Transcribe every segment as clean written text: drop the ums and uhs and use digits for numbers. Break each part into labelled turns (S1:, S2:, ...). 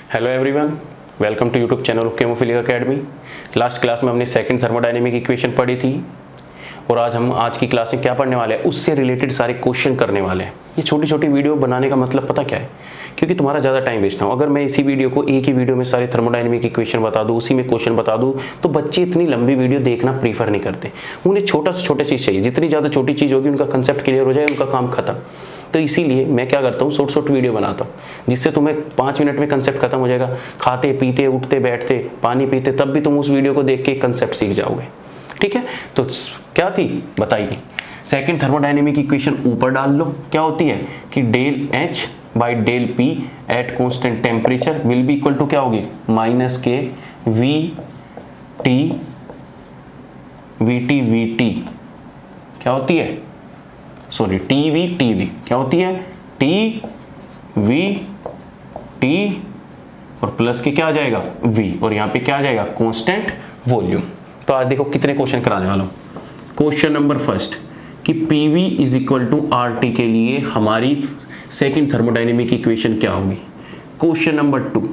S1: Hello everyone, welcome to YouTube channel of chemophilic academy. Last class में हमने second thermodynamic equation पढ़ी थी और आज की क्लास में क्या पढ़ने वाले हैं, उससे रिलेटेड सारे क्वेश्चन करने वाले हैं। ये छोटी छोटी वीडियो बनाने का मतलब पता क्या है, क्योंकि तुम्हारा ज़्यादा टाइम वेस्ट ना हो। अगर मैं इसी वीडियो को एक ही वीडियो में सारे थर्मोडायनेमिक इक्वेशन बता दूँ, उसी में क्वेश्चन बता दूँ, तो बच्चे इतनी लंबी वीडियो देखना प्रीफर नहीं करते। उन्हें छोटा से छोटा चीज़ चाहिए। जितनी ज़्यादा छोटी चीज़ होगी उनका कंसेप्ट क्लियर हो जाए, उनका काम खत्म। तो इसीलिए मैं क्या करता हूँ, शॉर्ट वीडियो बनाता हूँ, जिससे तुम्हें 5 मिनट में कंसेप्ट खत्म हो जाएगा। खाते पीते उठते बैठते पानी पीते तब भी तुम उस वीडियो को देख के कंसेप्ट सीख जाओगे। ठीक है, तो क्या थी बताइए। सेकंड थर्मोडायनेमिक इक्वेशन ऊपर डाल लो। क्या होती है कि del H by del P at constant temperature will be equal to क्या होगी, माइनस के वी टी क्या होती है, सॉरी टीवी क्या होती है, टी वी टी और प्लस के क्या आ जाएगा वी, और यहाँ पे क्या आ जाएगा कांस्टेंट वॉल्यूम। तो आज देखो कितने क्वेश्चन कराने वाला हूँ। क्वेश्चन नंबर फर्स्ट कि PV is equal to R T के लिए हमारी सेकंड थर्मोडायनेमिक इक्वेशन क्या होगी। Question number 2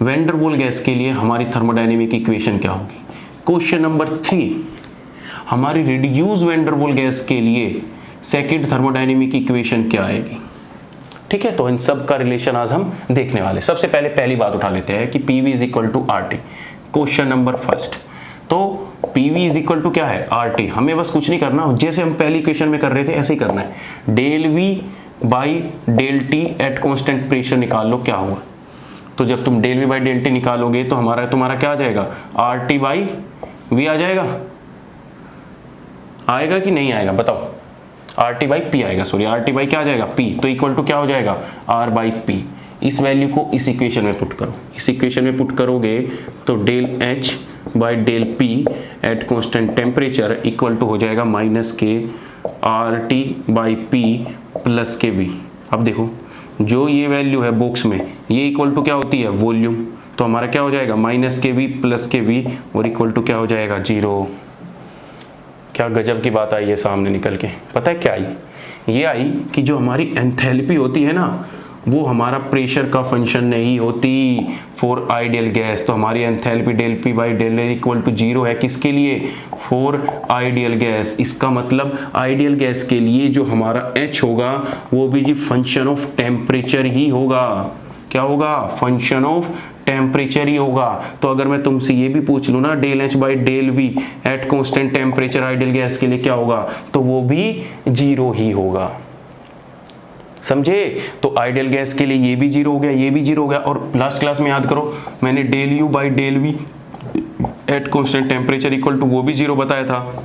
S1: van der Waals gas के लिए हमारी थर्मोडायनेमिक इक्वेशन क्या होगी। क्वेश्चन नंबर 3 हमारी reduce van der Waals gas के लिए सेकंड थर्मोडायनेमिक इक्वेशन क्या आएगी। ठीक है, तो इन सब का रिलेशन आज हम देखने वाले। सबसे पहले पहली बात उठा लेते हैं कि PV is equal to R T. Question number first, तो पीवी इज इक्वल टू क्या है, आर टी। हमें बस कुछ नहीं करना, जैसे हम पहली इक्वेशन में कर रहे थे ऐसे ही करना है। Del V by del T at constant pressure निकाल लो क्या होगा। तो जब तुम del V by del T निकालोगे तो तुम्हारा क्या आ जाएगा, आर टी बाई वी आ जाएगा। आएगा कि नहीं आएगा बताओ, आर टी बाई पी आएगा, सॉरी आर टी बाई क्या आ जाएगा पी, तो इक्वल टू क्या हो जाएगा आर बाई पी। इस वैल्यू को इस इक्वेशन में पुट करो। इस इक्वेशन में पुट करोगे तो del H by del P at constant temperature equal to हो जाएगा minus K R T by P plus K V. अब देखो जो ये वैल्यू है बॉक्स में, ये इक्वल टू क्या होती है वॉल्यूम, तो हमारा क्या हो जाएगा माइनस के वी प्लस के वी और इक्वल टू क्या हो जाएगा 0। क्या गजब की बात आई है सामने निकल के। पता है क्या आई, ये आई कि जो हमारी एंथैल्पी होती है ना, वो हमारा प्रेशर का फंक्शन नहीं होती फॉर आइडियल गैस। तो हमारी enthalpy del P by del A equal to 0 है, किसके लिए, फॉर आइडियल गैस। इसका मतलब आइडियल गैस के लिए जो हमारा H होगा वो भी जी फंक्शन ऑफ टेम्परेचर ही होगा। क्या होगा, फंक्शन ऑफ टेम्परेचर ही होगा। तो अगर मैं तुमसे ये भी पूछ लूँ ना, del H by del V at constant temperature ideal gas के लिए क्या होगा, तो वो भी 0 ही होगा। समझे, तो आइडियल गैस के लिए ये भी 0 हो गया, ये भी 0 हो गया। और लास्ट क्लास में याद करो, मैंने del U by del V at constant temperature equal to वो भी 0 बताया था।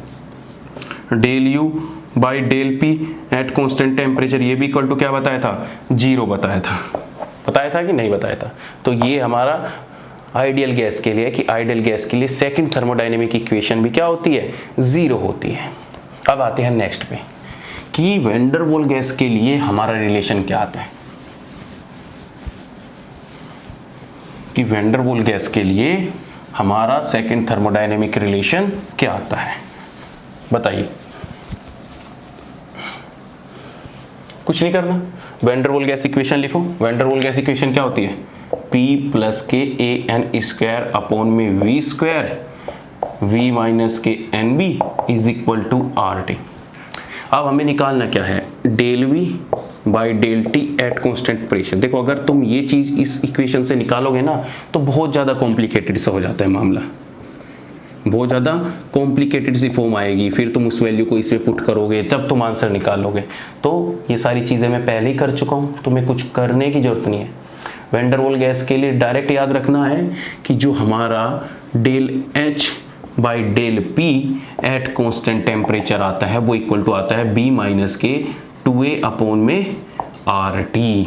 S1: Del U by del P at constant temperature ये भी इक्वल टू क्या बताया था, 0 बताया था। बताया था कि नहीं बताया था। तो ये हमारा आइडियल गैस के लिए कि आइडियल गैस के लिए सेकंड थर्मोडायनेमिक इक्वेशन भी क्या होती है, 0 होती है। अब आते हैं नेक्स्ट पे कि वैन डर वाल्स गैस के लिए हमारा रिलेशन क्या आता है। कि वैन डर वाल्स गैस के लिए हमारा सेकंड थर्मोडायनेमिक रिलेशन क्या आता है बताइए। कुछ नहीं करना, van der Waals gas equation लिखो। Van der Waals gas equation क्या होती है, P प्लस के ए एन स्क्वायर अपॉन में वी स्क्वायर वी माइनस के N b is equal to R T. अब हमें निकालना क्या है, del V by del T at constant pressure. देखो अगर तुम ये चीज़ इस इक्वेशन से निकालोगे ना तो बहुत ज़्यादा कॉम्प्लिकेटेड सा हो जाता है मामला, बहुत ज़्यादा कॉम्प्लिकेटेड सी फॉर्म आएगी। फिर तुम उस वैल्यू को इसमें पुट करोगे तब तुम आंसर निकालोगे। तो ये सारी चीज़ें मैं पहले ही कर चुका हूँ, तुम्हें कुछ करने की ज़रूरत नहीं है। वैन डर वाल्स गैस के लिए डायरेक्ट याद रखना है कि जो हमारा del H by del P at constant temperature आता है वो इक्वल टू आता है बी माइनस के 2a अपॉन में आर टी।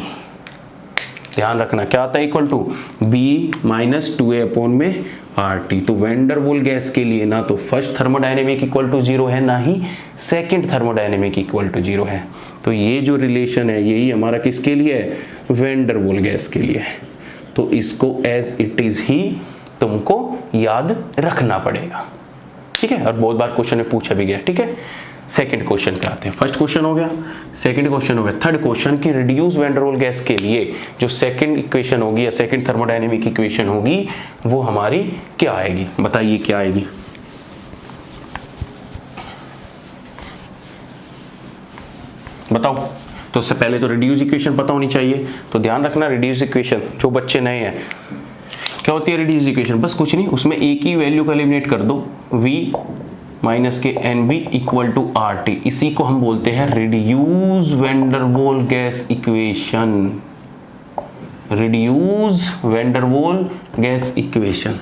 S1: ध्यान रखना क्या आता है, equal to B minus 2a upon में आर टी। तो वैन डर वाल्स गैस के लिए ना तो फर्स्ट थर्मोडायनेमिक इक्वल टू 0 है, ना ही सेकंड थर्मोडायनेमिक इक्वल टू 0 है। तो ये जो रिलेशन है यही हमारा किसके लिए है, वैन डर वाल्स गैस के लिए है। तो इसको एज इट इज ही तुमको याद रखना पड़ेगा। ठीक है, और बहुत बार क्वेश्चन में पूछा भी गया। ठीक है, सेकंड क्वेश्चन पे आते हैं। फर्स्ट क्वेश्चन हो गया, सेकंड क्वेश्चन हो गया। थर्ड क्वेश्चन की reduce van der Waal gas के लिए जो सेकंड इक्वेशन होगी या सेकंड थर्मोडायनेमिक इक्वेशन होगी वो हमारी क्या आएगी, बताइए क्या आएगी। बताओ। तो उससे पहले तो रिड्यूस इक्वेशन पता होनी चाहिए, तो ध्यान रखना रिड्यूस इक्वेशन, जो बच्चे नए हैं क्या होती है रिड्यूस इक्वेशन, बस कुछ नहीं, उसमें एक ही वैल्यू को एलिमिनेट कर दो, v माइनस के N B equal to R T, इसी को हम बोलते हैं reduce van der Waal gas equation, reduce van der Waal gas equation.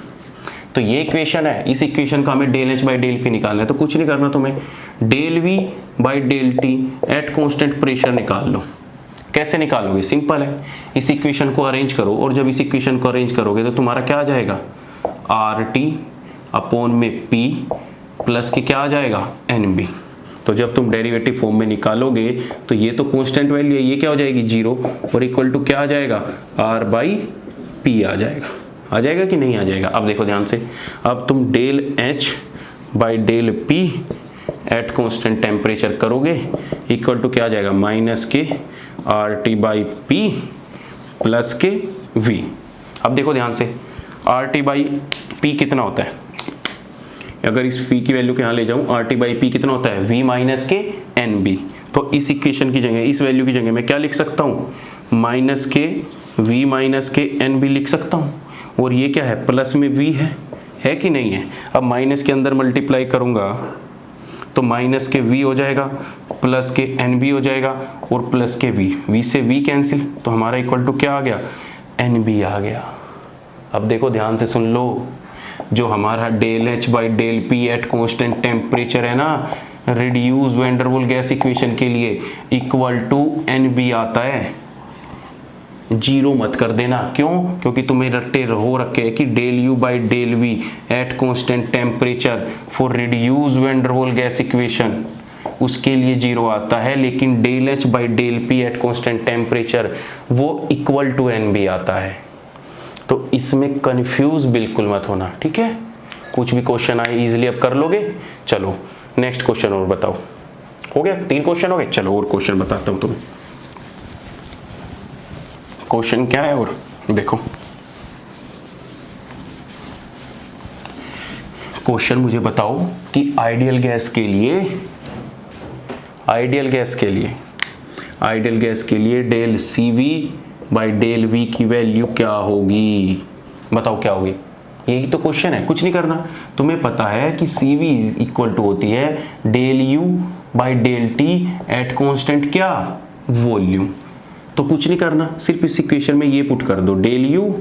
S1: तो ये इक्वेशन है, इस इक्वेशन का हमें del H by del P निकालना है, तो कुछ नहीं करना तुम्हें, del V by del T at constant pressure निकाल लो। कैसे निकालोगे, सिंपल है, इस इक्वेशन को अरेंज करो, और जब इस इक्वेशन को अरेंज करोगे तो तुम्हारा क्या आ जाएगा, आर टी अपॉन में पी प्लस के क्या आ जाएगा, एन बी। तो जब तुम डेरिवेटिव फॉर्म में निकालोगे तो ये तो कांस्टेंट वैल्यू है, ये क्या हो जाएगी जीरो, और इक्वल टू क्या आ जाएगा, आर बाई पी आ जाएगा। आ जाएगा कि नहीं आ जाएगा। अब देखो ध्यान से, अब तुम del H by del P at constant temperature करोगे, इक्वल टू क्या आ जाएगा, minus K R T by P plus K V. अब देखो ध्यान से, आर टी बाई पी कितना होता है, अगर इस पी की वैल्यू के यहाँ ले जाऊं, आर टी बाई पी कितना होता है, वी माइनस के एन बी। तो इस इक्वेशन की जगह, इस वैल्यू की जगह मैं क्या लिख सकता हूँ, माइनस के वी माइनस के एन बी लिख सकता हूँ, और ये क्या है, प्लस में वी है कि नहीं है। अब माइनस के अंदर मल्टीप्लाई करूँगा तो माइनस के v हो जाएगा, प्लस के एन बी हो जाएगा, और प्लस के v से v कैंसिल, तो हमारा इक्वल टू क्या आ गया, एन बी आ गया। अब देखो ध्यान से सुन लो, जो हमारा del H by del P at constant temperature है ना, reduce van der Waal gas equation के लिए इक्वल टू एन बी आता है। जीरो मत कर देना, क्यों, क्योंकि तुम्हें रट्टे हो रखे है कि del U by del V at constant temperature for reduce van der Waal gas equation, उसके लिए जीरो आता है, लेकिन del H by del P at constant temperature वो इक्वल टू एन बी आता है। तो इसमें कंफ्यूज बिल्कुल मत होना, ठीक है। कुछ भी क्वेश्चन आए इजीली अब कर लोगे। चलो नेक्स्ट क्वेश्चन और बताओ। हो गया, 3 क्वेश्चन हो गए। चलो और क्वेश्चन बताता हूं तुम्हें। क्वेश्चन क्या है और देखो, क्वेश्चन मुझे बताओ कि आइडियल गैस के लिए del C V by del V की वैल्यू क्या होगी, बताओ क्या होगी। यही तो क्वेश्चन है, कुछ नहीं करना। तुम्हें पता है कि सी वी इक्वल टू होती है del U by del T at constant क्या, वॉल्यूम। तो कुछ नहीं करना, सिर्फ इस इक्वेशन में ये पुट कर दो, डेल यू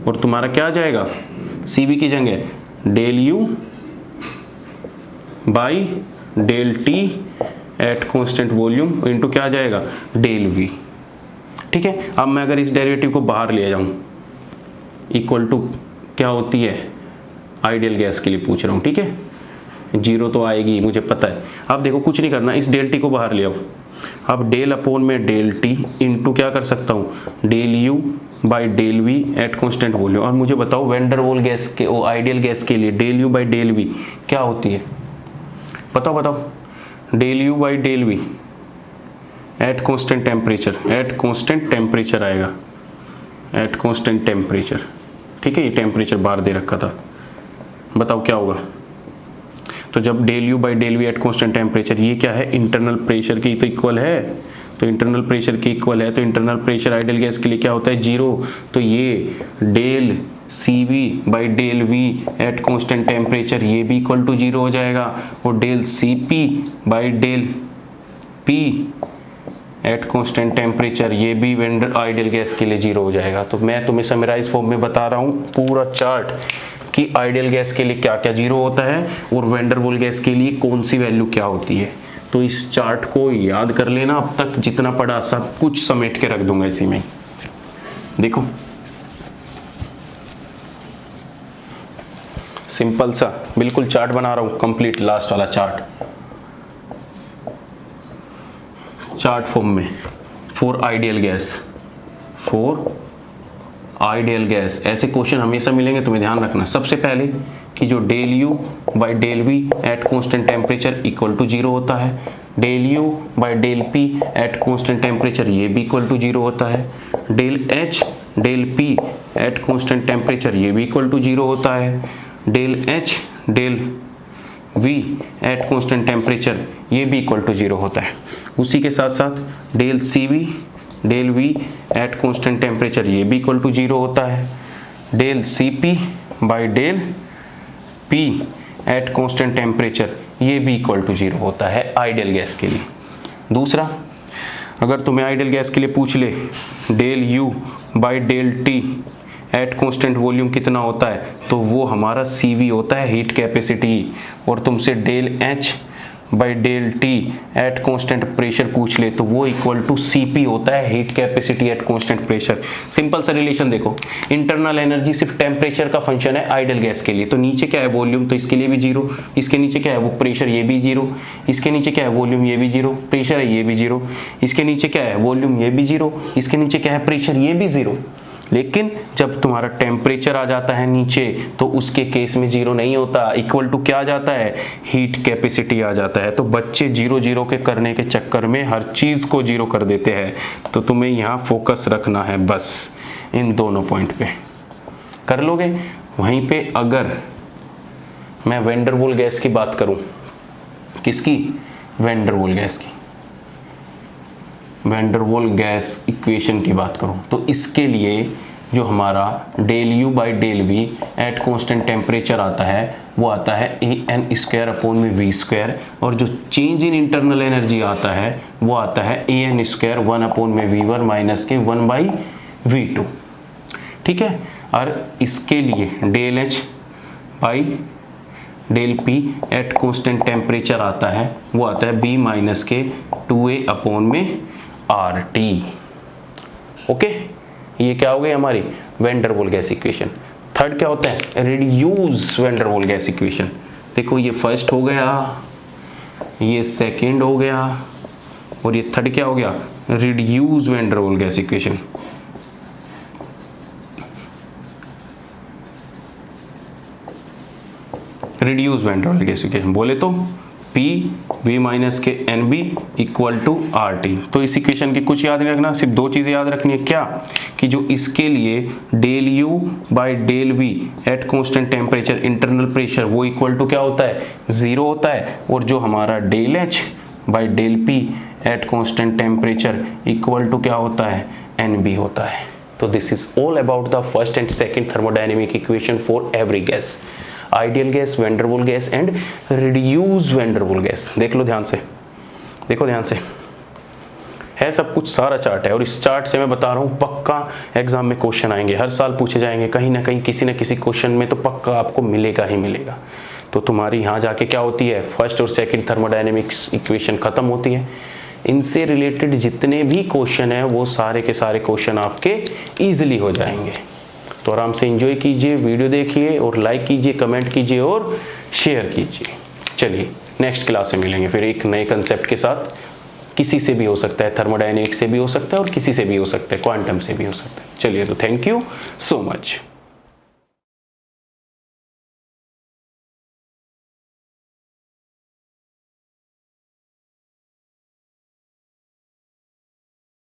S1: और तुम्हारा क्या आ जाएगा, सी वी की जगह del U by del T at constant volume into क्या आ जाएगा, डेल वी। ठीक है। अब मैं अगर इस डेरिवेटिव को बाहर ले जाऊं, इक्वल टू क्या होती है, आइडियल गैस के लिए पूछ रहा हूं, ठीक है। जीरो तो आएगी मुझे पता है। अब देखो कुछ नहीं करना, इस डेल टी को बाहर ले आओ। अब डेल अपोन में डेल टी इंटू क्या कर सकता हूँ, del U by del V at constant volume. और मुझे बताओ वैन डर वाल गैस के, आइडियल गैस के लिए del U by del V क्या होती है, बताओ। Del U by del V at constant temperature आएगा, एट कॉन्स्टेंट टेम्परेचर, ठीक है। ये टेम्परेचर बाहर दे रखा था, बताओ क्या होगा। तो जब del U by del V at constant temperature, ये क्या है, इंटरनल प्रेशर की तो इक्वल है, तो इंटरनल प्रेशर की इक्वल है, तो इंटरनल प्रेशर आइडियल गैस के लिए क्या होता है, जीरो। तो ये del C V by del V at constant temperature ये भी इक्वल टू जीरो हो जाएगा, और del C P by del P at constant temperature ये भी आइडियल गैस के लिए जीरो हो जाएगा। तो मैं तुम्हें समराइज फॉर्म में बता रहा हूँ पूरा चार्ट कि आइडियल गैस के लिए क्या क्या जीरो होता है और वैन डर वाल गैस के लिए कौन सी वैल्यू क्या होती है। तो इस चार्ट को याद कर लेना, अब तक जितना पढ़ा सब कुछ समेट के रख दूंगा इसी में। देखो सिंपल सा बिल्कुल चार्ट बना रहा हूं, कंप्लीट लास्ट वाला चार्ट फॉर्म में फॉर आइडियल गैस। ऐसे क्वेश्चन हमेशा मिलेंगे, तुम्हें ध्यान रखना। सबसे पहले कि जो del U by del V at constant temperature equal to 0 होता है, del U by del P at constant temperature ये भी इक्वल टू 0 होता है, del H del P at constant temperature ये भी इक्वल टू 0 होता है, del H del V at constant temperature ये भी इक्वल टू 0 होता है। उसी के साथ साथ del C V del V at constant temperature ये भी इक्वल टू 0 होता है, del C P by del P at constant temperature ये भी इक्वल टू 0 होता है आइडियल गैस के लिए। दूसरा, अगर तुम्हें आइडियल गैस के लिए पूछ ले del U by del T at constant volume कितना होता है, तो वो हमारा CV होता है, हीट कैपेसिटी। और तुमसे del H by del T at constant pressure पूछ ले तो वो इक्वल टू CP होता है, heat capacity at constant pressure. Simple सा रिलेशन देखो, इंटरनल एनर्जी सिर्फ टेम्परेचर का फंक्शन है आइडियल गैस के लिए, तो नीचे क्या है वॉल्यूम, तो इसके लिए भी 0, इसके नीचे क्या है वो प्रेशर ये भी 0, इसके नीचे क्या है वॉल्यूम ये भी 0, प्रेशर है ये भी 0, इसके नीचे क्या है वॉल्यूम ये भी 0, इसके नीचे क्या है प्रेशर ये भी 0। लेकिन जब तुम्हारा टेम्परेचर आ जाता है नीचे तो उसके केस में 0 नहीं होता, इक्वल टू क्या आ जाता है, हीट कैपेसिटी आ जाता है। तो बच्चे 0 0 के करने के चक्कर में हर चीज को 0 कर देते हैं, तो तुम्हें यहाँ फोकस रखना है बस इन दोनों पॉइंट पे, कर लोगे। वहीं पे अगर मैं वैन डर वाल गैस की बात करूं, किसकी, वैन डर वाल गैस की, van der Waal gas equation की बात करूं, तो इसके लिए जो हमारा del U by del V at constant temperature आता है वो आता है AN स्क्वायर अपॉन में V स्क्वायर, और जो चेंज इन इंटरनल एनर्जी आता है वो आता है AN स्क्वायर 1 अपॉन में V1 माइनस के 1 बाई V2। ठीक है, और इसके लिए del H by del P at constant temperature आता है वो आता है B माइनस के 2A अपॉन में RT। ओके, ये क्या हो गई हमारी van der Waal gas equation. Third क्या होता है, reduce van der Waal gas equation. देखो ये फर्स्ट हो गया, ये सेकंड हो गया, और ये थर्ड क्या हो गया, reduce van der Waal gas equation. Reduce van der Waal gas equation बोले तो P V माइनस के NB इक्वल टू RT। तो इस इक्वेशन की कुछ याद नहीं रखना, सिर्फ 2 चीज़ें याद रखनी है। क्या कि जो इसके लिए del U by del V at constant temperature internal pressure वो इक्वल टू क्या होता है, 0 होता है, और जो हमारा del H by del P at constant temperature equal to क्या होता है, NB होता है। तो this is all about the first and second thermodynamic equation for every gas, ideal gas, van der Waal gas and reduce van der Waal gas. देख लो ध्यान से, देखो ध्यान से, है सब कुछ, सारा चार्ट है, और इस चार्ट से मैं बता रहा हूँ पक्का एग्जाम में क्वेश्चन आएंगे, हर साल पूछे जाएंगे कहीं ना कहीं, किसी न किसी क्वेश्चन में तो पक्का आपको मिलेगा ही मिलेगा। तो तुम्हारी यहाँ जाके क्या होती है, फर्स्ट और सेकेंड थर्मोडायनेमिक्स इक्वेशन खत्म होती है। इनसे रिलेटेड जितने भी क्वेश्चन है वो सारे के सारे क्वेश्चन आपके ईजिली हो जाएंगे। तो आराम से एंजॉय कीजिए, वीडियो देखिए और लाइक कीजिए, कमेंट कीजिए और शेयर कीजिए। चलिए नेक्स्ट क्लास में मिलेंगे फिर एक नए कंसेप्ट के साथ, किसी से भी हो सकता है, थर्मोडायनेमिक्स से भी हो सकता है और किसी से भी हो सकता है, क्वांटम से भी हो सकता है। चलिए, तो थैंक यू सो मच।